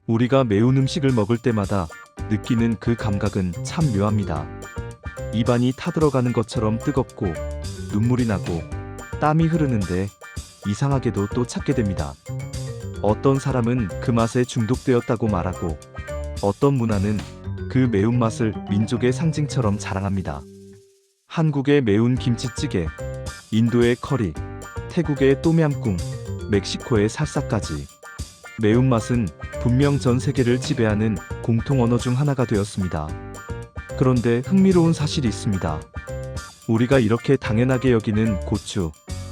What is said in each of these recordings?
우리가 매운 음식을 먹을 때마다 느끼는 그 감각은 참 묘합니다. 입안이 타들어가는 것처럼 뜨겁고 눈물이 나고 땀이 흐르는데 이상하게도 또 찾게 됩니다. 어떤 사람은 그 맛에 중독되었다고 말하고 어떤 문화는 그 매운맛을 민족의 상징처럼 자랑합니다. 한국의 매운 김치찌개, 인도의 커리, 태국의 똠얌꿍, 멕시코의 살사까지 매운맛은 분명 전 세계를 지배하는 공통 언어 중 하나가 되었습니다. 그런데 흥미로운 사실이 있습니다. 우리가 이렇게 당연하게 여기는 고추,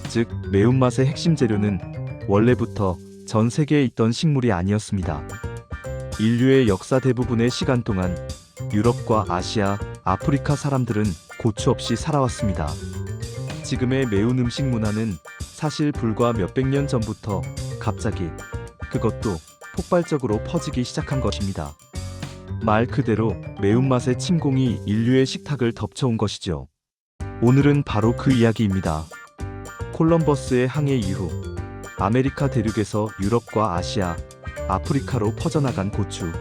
즉 매운맛의 핵심 재료는 원래부터 전 세계에 있던 식물이 아니었습니다. 인류의 역사 대부분의 시간 동안 유럽과 아시아, 아프리카 사람들은 고추 없이 살아왔습니다. 지금의 매운 음식 문화는 사실 불과 몇백 년 전부터 갑자기, 그것도 폭발적으로 퍼지기 시작한 것입니다. 말 그대로 매운맛의 침공이 인류의 식탁을 덮쳐온 것이죠. 오늘은 바로 그 이야기입니다. 콜럼버스의 항해 이후 아메리카 대륙에서 유럽과 아시아, 아프리카로 퍼져나간 고추,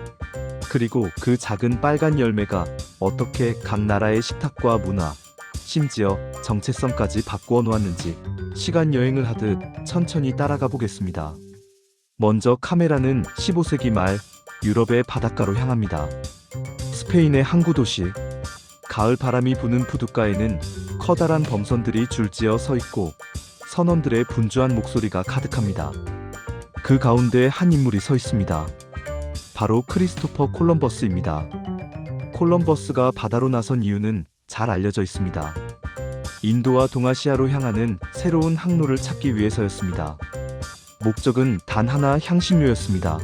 그리고 그 작은 빨간 열매가 어떻게 각 나라의 식탁과 문화, 심지어 정체성까지 바꾸어 놓았는지 시간 여행을 하듯 천천히 따라가 보겠습니다. 먼저 카메라는 15세기 말 유럽의 바닷가로 향합니다. 스페인의 항구 도시, 가을 바람이 부는 부둣가에는 커다란 범선들이 줄지어 서 있고 선원들의 분주한 목소리가 가득합니다. 그 가운데 한 인물이 서 있습니다. 바로 크리스토퍼 콜럼버스입니다. 콜럼버스가 바다로 나선 이유는 잘 알려져 있습니다. 인도와 동아시아로 향하는 새로운 항로를 찾기 위해서였습니다. 목적은 단 하나, 향신료였습니다.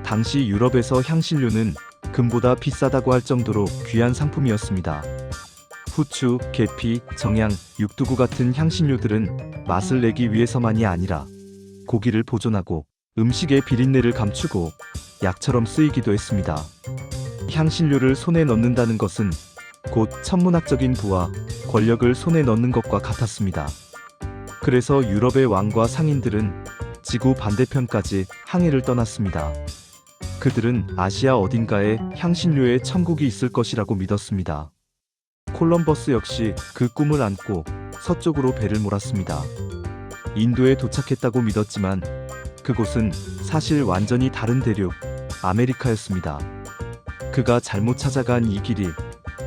당시 유럽에서 향신료는 금보다 비싸다고 할 정도로 귀한 상품이었습니다. 후추, 계피, 정향, 육두구 같은 향신료들은 맛을 내기 위해서만이 아니라 고기를 보존하고 음식의 비린내를 감추고 약처럼 쓰이기도 했습니다. 향신료를 손에 넣는다는 것은 곧 천문학적인 부와 권력을 손에 넣는 것과 같았습니다. 그래서 유럽의 왕과 상인들은 지구 반대편까지 항해를 떠났습니다. 그들은 아시아 어딘가에 향신료의 천국이 있을 것이라고 믿었습니다. 콜럼버스 역시 그 꿈을 안고 서쪽으로 배를 몰았습니다. 인도에 도착했다고 믿었지만 그곳은 사실 완전히 다른 대륙, 아메리카였습니다. 그가 잘못 찾아간 이 길이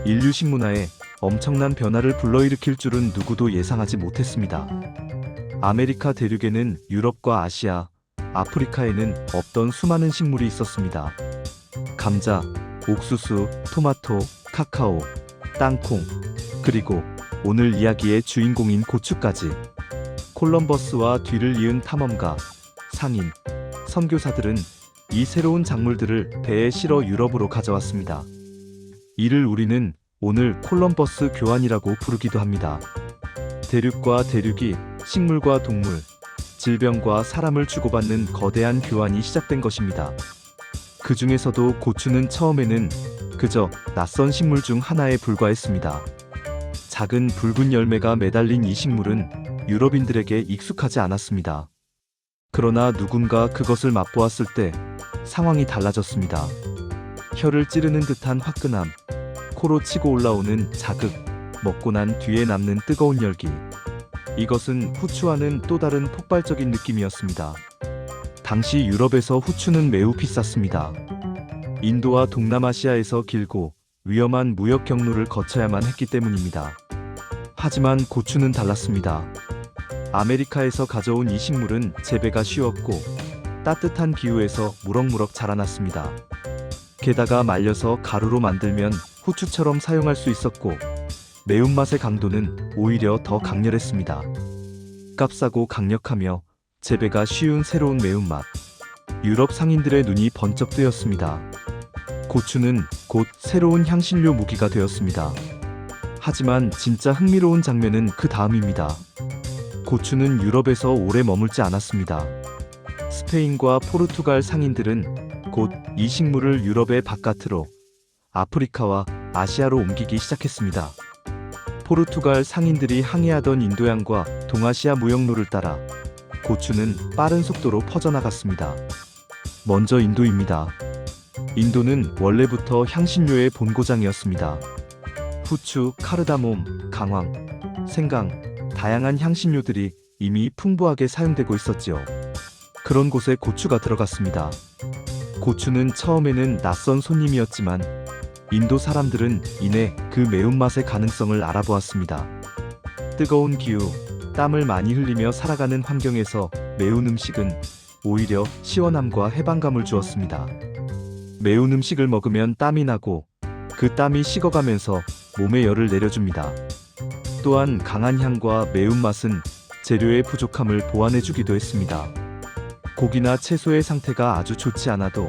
인류 식문화에 엄청난 변화를 불러일으킬 줄은 누구도 예상하지 못했습니다. 아메리카 대륙에는 유럽과 아시아, 아프리카에는 없던 수많은 식물이 있었습니다. 감자, 옥수수, 토마토, 카카오, 땅콩, 그리고 오늘 이야기의 주인공인 고추까지. 콜럼버스와 뒤를 이은 탐험가, 상인, 선교사들은 이 새로운 작물들을 배에 실어 유럽으로 가져왔습니다. 이를 우리는 오늘 콜럼버스 교환이라고 부르기도 합니다. 대륙과 대륙이 식물과 동물, 질병과 사람을 주고받는 거대한 교환이 시작된 것입니다. 그 중에서도 고추는 처음에는 그저 낯선 식물 중 하나에 불과했습니다. 작은 붉은 열매가 매달린 이 식물은 유럽인들에게 익숙하지 않았습니다. 그러나 누군가 그것을 맛보았을 때 상황이 달라졌습니다. 혀를 찌르는 듯한 화끈함, 코로 치고 올라오는 자극, 먹고 난 뒤에 남는 뜨거운 열기. 이것은 후추와는 또 다른 폭발적인 느낌이었습니다. 당시 유럽에서 후추는 매우 비쌌습니다. 인도와 동남아시아에서 길고 위험한 무역 경로를 거쳐야만 했기 때문입니다. 하지만 고추는 달랐습니다. 아메리카에서 가져온 이 식물은 재배가 쉬웠고 따뜻한 기후에서 무럭무럭 자라났습니다. 게다가 말려서 가루로 만들면 후추처럼 사용할 수 있었고 매운맛의 강도는 오히려 더 강렬했습니다. 값싸고 강력하며 재배가 쉬운 새로운 매운맛. 유럽 상인들의 눈이 번쩍 뜨였습니다. 고추는 곧 새로운 향신료 무기가 되었습니다. 하지만 진짜 흥미로운 장면은 그 다음입니다. 고추는 유럽에서 오래 머물지 않았습니다. 스페인과 포르투갈 상인들은 곧 이 식물을 유럽의 바깥으로 아프리카와 아시아로 옮기기 시작했습니다. 포르투갈 상인들이 항해하던 인도양과 동아시아 무역로를 따라 고추는 빠른 속도로 퍼져나갔습니다. 먼저 인도입니다. 인도는 원래부터 향신료의 본고장이었습니다. 후추, 카르다몬, 강황, 생강, 다양한 향신료들이 이미 풍부하게 사용되고 있었지요. 그런 곳에 고추가 들어갔습니다. 고추는 처음에는 낯선 손님이었지만 인도 사람들은 이내 그 매운맛의 가능성을 알아보았습니다. 뜨거운 기후, 땀을 많이 흘리며 살아가는 환경에서 매운 음식은 오히려 시원함과 해방감을 주었습니다. 매운 음식을 먹으면 땀이 나고 그 땀이 식어가면서 몸에 열을 내려줍니다. 또한 강한 향과 매운맛은 재료의 부족함을 보완해주기도 했습니다. 고기나 채소의 상태가 아주 좋지 않아도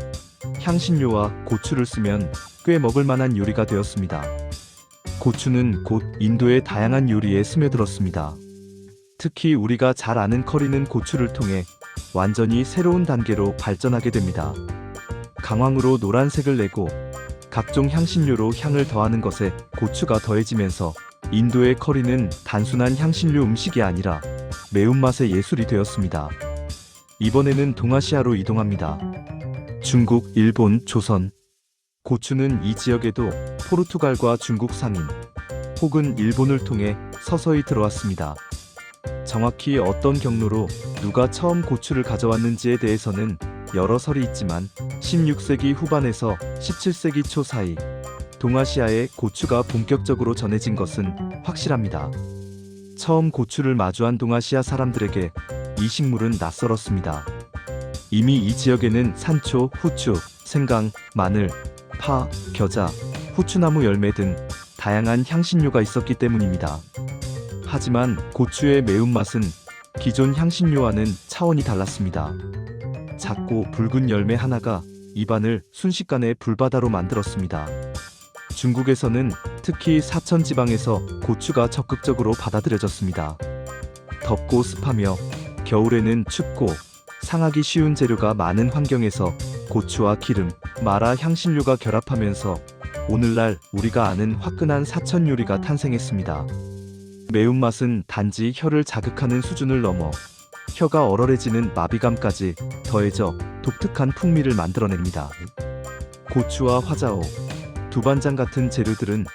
향신료와 고추를 쓰면 꽤 먹을 만한 요리가 되었습니다. 고추는 곧 인도의 다양한 요리에 스며들었습니다. 특히 우리가 잘 아는 커리는 고추를 통해 완전히 새로운 단계로 발전하게 됩니다. 강황으로 노란색을 내고 각종 향신료로 향을 더하는 것에 고추가 더해지면서 인도의 커리는 단순한 향신료 음식이 아니라 매운맛의 예술이 되었습니다. 이번에는 동아시아로 이동합니다. 중국, 일본, 조선. 고추는 이 지역에도 포르투갈과 중국 상인 혹은 일본을 통해 서서히 들어왔습니다. 정확히 어떤 경로로 누가 처음 고추를 가져왔는지에 대해서는 여러 설이 있지만 16세기 후반에서 17세기 초 사이 동아시아에 고추가 본격적으로 전해진 것은 확실합니다. 처음 고추를 마주한 동아시아 사람들에게 이 식물은 낯설었습니다. 이미 이 지역에는 산초, 후추, 생강, 마늘, 파, 겨자, 후추나무 열매 등 다양한 향신료가 있었기 때문입니다. 하지만 고추의 매운맛은 기존 향신료와는 차원이 달랐습니다. 작고 붉은 열매 하나가 입안을 순식간에 불바다로 만들었습니다. 중국에서는 특히 사천 지방에서 고추가 적극적으로 받아들여졌습니다. 덥고 습하며 겨울에는 춥고 상하기 쉬운 재료가 많은 환경에서 고추와 기름, 마라 향신료가 결합하면서 오늘날 우리가 아는 화끈한 사천 요리가 탄생했습니다. 매운맛은 단지 혀를 자극하는 수준을 넘어 혀가 얼얼해지는 마비감까지 더해져 독특한 풍미를 만들어냅니다. 고추와 화자오, 두반장 같은 재료들은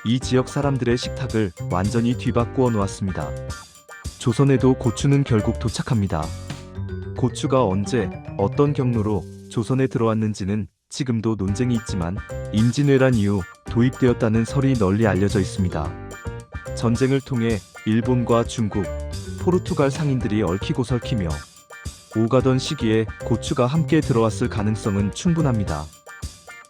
이 지역 사람들의 식탁을 완전히 뒤바꾸어 놓았습니다. 조선에도 고추는 결국 도착합니다. 고추가 언제, 어떤 경로로 조선에 들어왔는지는 지금도 논쟁이 있지만 임진왜란 이후 도입되었다는 설이 널리 알려져 있습니다. 전쟁을 통해 일본과 중국, 포르투갈 상인들이 얽히고 설키며 오가던 시기에 고추가 함께 들어왔을 가능성은 충분합니다.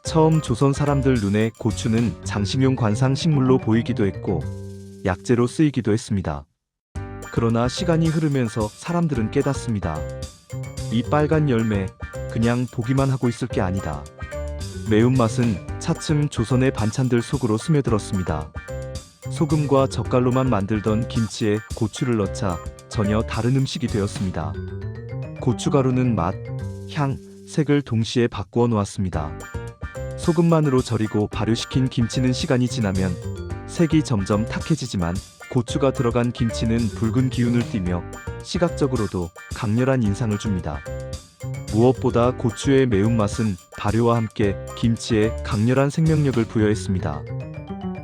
처음 조선 사람들 눈에 고추는 장식용 관상 식물로 보이기도 했고 약재로 쓰이기도 했습니다. 그러나 시간이 흐르면서 사람들은 깨닫습니다. 이 빨간 열매 그냥 보기만 하고 있을 게 아니다. 매운맛은 차츰 조선의 반찬들 속으로 스며들었습니다. 소금과 젓갈로만 만들던 김치에 고추를 넣자 전혀 다른 음식이 되었습니다. 고춧가루는 맛, 향, 색을 동시에 바꾸어 놓았습니다. 소금만으로 절이고 발효시킨 김치는 시간이 지나면 색이 점점 탁해지지만 고추가 들어간 김치는 붉은 기운을 띠며 시각적으로도 강렬한 인상을 줍니다. 무엇보다 고추의 매운맛은 발효와 함께 김치에 강렬한 생명력을 부여했습니다.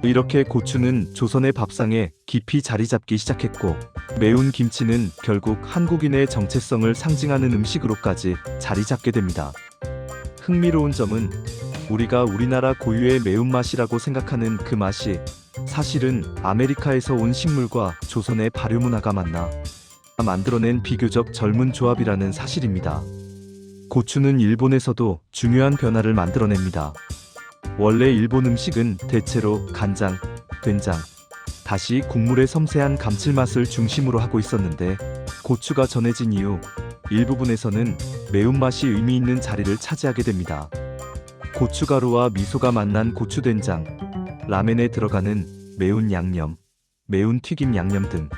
이렇게 고추는 조선의 밥상에 깊이 자리 잡기 시작했고 매운 김치는 결국 한국인의 정체성을 상징하는 음식으로까지 자리 잡게 됩니다. 흥미로운 점은 우리가 우리나라 고유의 매운맛이라고 생각하는 그 맛이 사실은 아메리카에서 온 식물과 조선의 발효 문화가 만나 만들어낸 비교적 젊은 조합이라는 사실입니다. 고추는 일본에서도 중요한 변화를 만들어냅니다. 원래 일본 음식은 대체로 간장, 된장, 다시 국물의 섬세한 감칠맛을 중심으로 하고 있었는데 고추가 전해진 이후 일부분에서는 매운맛이 의미 있는 자리를 차지하게 됩니다. 고춧가루와 미소가 만난 고추된장, 라멘에 들어가는 매운 양념, 매운 튀김 양념 등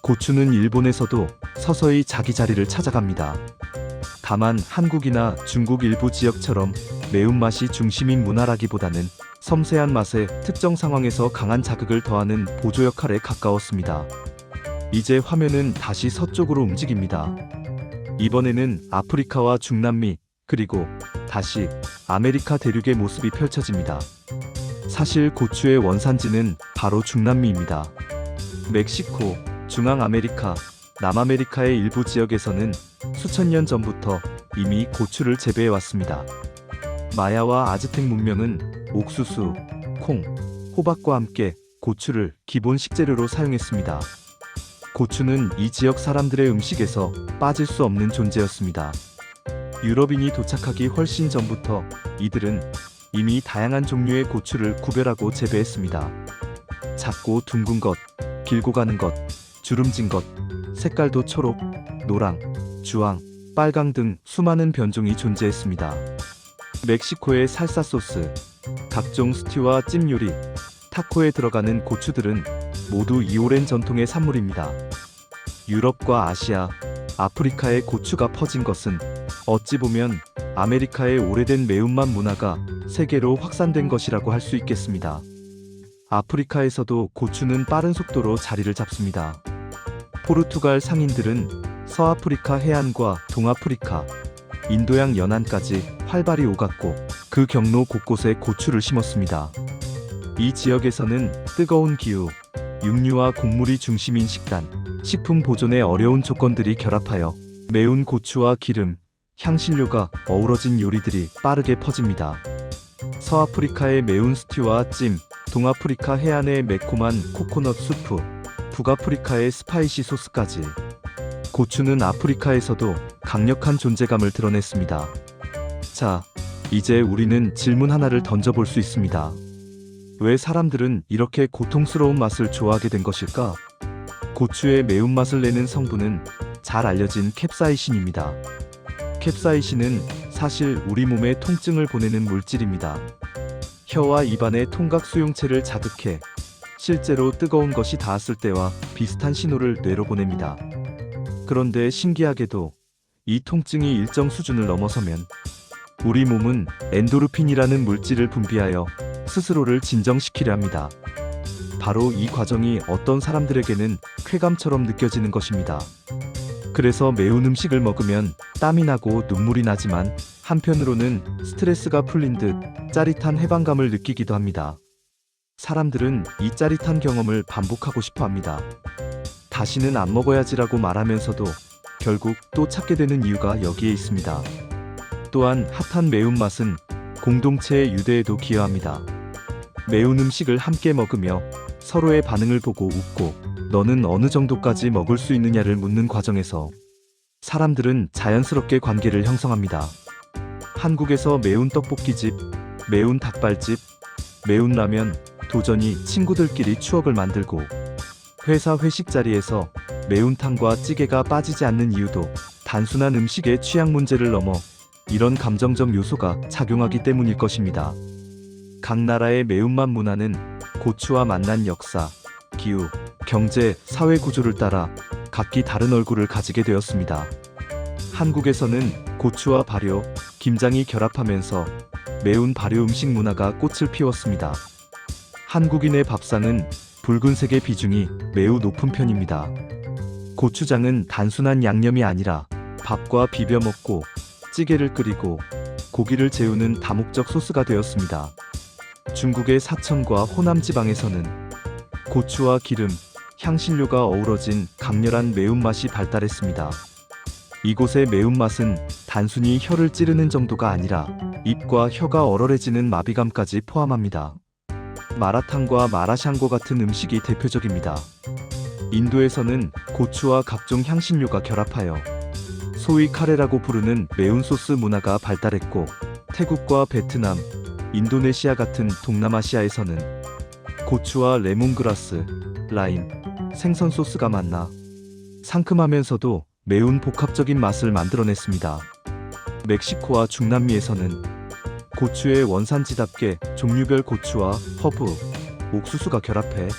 고추는 일본에서도 서서히 자기 자리를 찾아갑니다. 다만 한국이나 중국 일부 지역처럼 매운맛이 중심인 문화라기보다는 섬세한 맛에 특정 상황에서 강한 자극을 더하는 보조 역할에 가까웠습니다. 이제 화면은 다시 서쪽으로 움직입니다. 이번에는 아프리카와 중남미, 그리고 다시 아메리카 대륙의 모습이 펼쳐집니다. 사실 고추의 원산지는 바로 중남미입니다. 멕시코, 중앙아메리카, 남아메리카의 일부 지역에서는 수천 년 전부터 이미 고추를 재배해 왔습니다. 마야와 아즈텍 문명은 옥수수, 콩, 호박과 함께 고추를 기본 식재료로 사용했습니다. 고추는 이 지역 사람들의 음식에서 빠질 수 없는 존재였습니다. 유럽인이 도착하기 훨씬 전부터 이들은 이미 다양한 종류의 고추를 구별하고 재배했습니다. 작고 둥근 것, 길고 가는 것, 주름진 것, 색깔도 초록, 노랑, 주황, 빨강 등 수많은 변종이 존재했습니다. 멕시코의 살사 소스, 각종 스튜와 찜 요리, 타코에 들어가는 고추들은 모두 이 오랜 전통의 산물입니다. 유럽과 아시아, 아프리카에 고추가 퍼진 것은 어찌 보면 아메리카의 오래된 매운맛 문화가 세계로 확산된 것이라고 할 수 있겠습니다. 아프리카에서도 고추는 빠른 속도로 자리를 잡습니다. 포르투갈 상인들은 서아프리카 해안과 동아프리카, 인도양 연안까지 활발히 오갔고 그 경로 곳곳에 고추를 심었습니다. 이 지역에서는 뜨거운 기후, 육류와 곡물이 중심인 식단, 식품 보존의 어려운 조건들이 결합하여 매운 고추와 기름, 향신료가 어우러진 요리들이 빠르게 퍼집니다. 서아프리카의 매운 스튜와 찜, 동아프리카 해안의 매콤한 코코넛 수프, 북아프리카의 스파이시 소스까지. 고추는 아프리카에서도 강력한 존재감을 드러냈습니다. 자, 이제 우리는 질문 하나를 던져볼 수 있습니다. 왜 사람들은 이렇게 고통스러운 맛을 좋아하게 된 것일까? 고추의 매운맛을 내는 성분은 잘 알려진 캡사이신입니다. 캡사이신은 사실 우리 몸에 통증을 보내는 물질입니다. 혀와 입안의 통각 수용체를 자극해 실제로 뜨거운 것이 닿았을 때와 비슷한 신호를 뇌로 보냅니다. 그런데 신기하게도 이 통증이 일정 수준을 넘어서면 우리 몸은 엔도르핀이라는 물질을 분비하여 스스로를 진정시키려 합니다. 바로 이 과정이 어떤 사람들에게는 쾌감처럼 느껴지는 것입니다. 그래서 매운 음식을 먹으면 땀이 나고 눈물이 나지만 한편으로는 스트레스가 풀린 듯 짜릿한 해방감을 느끼기도 합니다. 사람들은 이 짜릿한 경험을 반복하고 싶어 합니다. 다시는 안 먹어야지라고 말하면서도 결국 또 찾게 되는 이유가 여기에 있습니다. 또한 핫한 매운맛은 공동체의 유대에도 기여합니다. 매운 음식을 함께 먹으며 서로의 반응을 보고 웃고 너는 어느 정도까지 먹을 수 있느냐를 묻는 과정에서 사람들은 자연스럽게 관계를 형성합니다. 한국에서 매운 떡볶이집, 매운 닭발집, 매운 라면, 도전이 친구들끼리 추억을 만들고 회사 회식 자리에서 매운탕과 찌개가 빠지지 않는 이유도 단순한 음식의 취향 문제를 넘어 이런 감정적 요소가 작용하기 때문일 것입니다. 각 나라의 매운맛 문화는 고추와 만난 역사, 기후, 경제, 사회 구조를 따라 각기 다른 얼굴을 가지게 되었습니다. 한국에서는 고추와 발효, 김장이 결합하면서 매운 발효 음식 문화가 꽃을 피웠습니다. 한국인의 밥상은 붉은색의 비중이 매우 높은 편입니다. 고추장은 단순한 양념이 아니라 밥과 비벼 먹고 찌개를 끓이고 고기를 재우는 다목적 소스가 되었습니다. 중국의 사천과 호남 지방에서는 고추와 기름, 향신료가 어우러진 강렬한 매운맛이 발달했습니다. 이곳의 매운맛은 단순히 혀를 찌르는 정도가 아니라 입과 혀가 얼얼해지는 마비감까지 포함합니다. 마라탕과 마라샹궈 같은 음식이 대표적입니다. 인도에서는 고추와 각종 향신료가 결합하여 소위 카레라고 부르는 매운 소스 문화가 발달했고, 태국과 베트남, 인도네시아 같은 동남아시아에서는 고추와 레몬그라스, 라임, 생선 소스가 만나 상큼하면서도 매운 복합적인 맛을 만들어냈습니다. 멕시코와 중남미에서는 고추의 원산지답게 종류별 고추와 허브, 옥수수가 결합해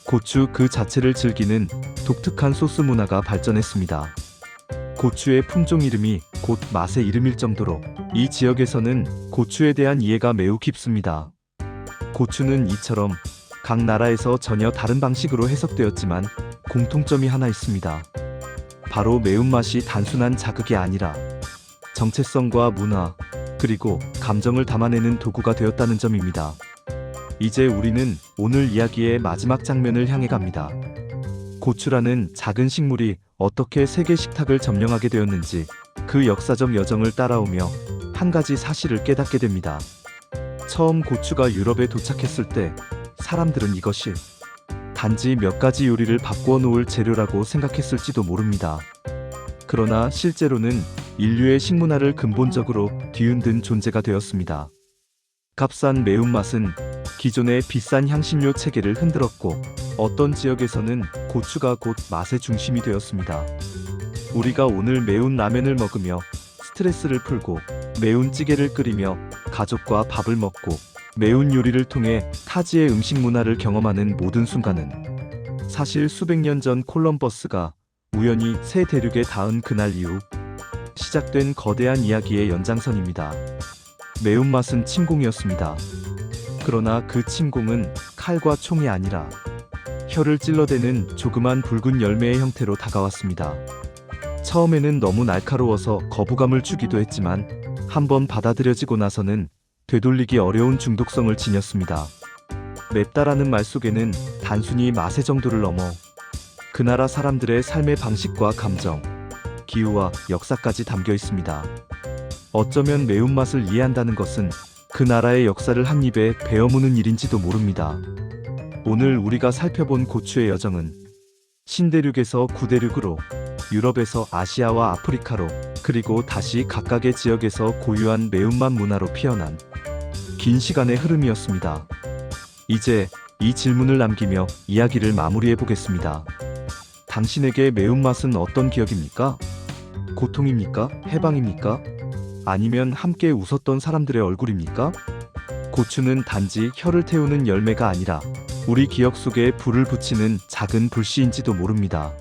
고추 그 자체를 즐기는 독특한 소스 문화가 발전했습니다. 고추의 품종 이름이 곧 맛의 이름일 정도로 이 지역에서는 고추에 대한 이해가 매우 깊습니다. 고추는 이처럼 각 나라에서 전혀 다른 방식으로 해석되었지만 공통점이 하나 있습니다. 바로 매운맛이 단순한 자극이 아니라 정체성과 문화, 그리고 감정을 담아내는 도구가 되었다는 점입니다. 이제 우리는 오늘 이야기의 마지막 장면을 향해 갑니다. 고추라는 작은 식물이 어떻게 세계 식탁을 점령하게 되었는지 그 역사적 여정을 따라오며 한 가지 사실을 깨닫게 됩니다. 처음 고추가 유럽에 도착했을 때 사람들은 이것이 단지 몇 가지 요리를 바꾸어 놓을 재료라고 생각했을지도 모릅니다. 그러나 실제로는 인류의 식문화를 근본적으로 뒤흔든 존재가 되었습니다. 값싼 매운맛은 기존의 비싼 향신료 체계를 흔들었고, 어떤 지역에서는 고추가 곧 맛의 중심이 되었습니다. 우리가 오늘 매운 라면을 먹으며 스트레스를 풀고, 매운 찌개를 끓이며 가족과 밥을 먹고, 매운 요리를 통해 타지의 음식 문화를 경험하는 모든 순간은 사실 수백 년 전 콜럼버스가 우연히 새 대륙에 닿은 그날 이후 시작된 거대한 이야기의 연장선입니다. 매운맛은 침공이었습니다. 그러나 그 침공은 칼과 총이 아니라 혀를 찔러대는 조그만 붉은 열매의 형태로 다가왔습니다. 처음에는 너무 날카로워서 거부감을 주기도 했지만 한번 받아들여지고 나서는 되돌리기 어려운 중독성을 지녔습니다. 맵다라는 말 속에는 단순히 맛의 정도를 넘어 그 나라 사람들의 삶의 방식과 감정, 기후와 역사까지 담겨 있습니다. 어쩌면 매운맛을 이해한다는 것은 그 나라의 역사를 한 입에 베어무는 일인지도 모릅니다. 오늘 우리가 살펴본 고추의 여정은 신대륙에서 구대륙으로, 유럽에서 아시아와 아프리카로, 그리고 다시 각각의 지역에서 고유한 매운맛 문화로 피어난 긴 시간의 흐름이었습니다. 이제 이 질문을 남기며 이야기를 마무리해 보겠습니다. 당신에게 매운맛은 어떤 기억입니까? 고통입니까? 해방입니까? 아니면 함께 웃었던 사람들의 얼굴입니까? 고추는 단지 혀를 태우는 열매가 아니라 우리 기억 속에 불을 붙이는 작은 불씨인지도 모릅니다.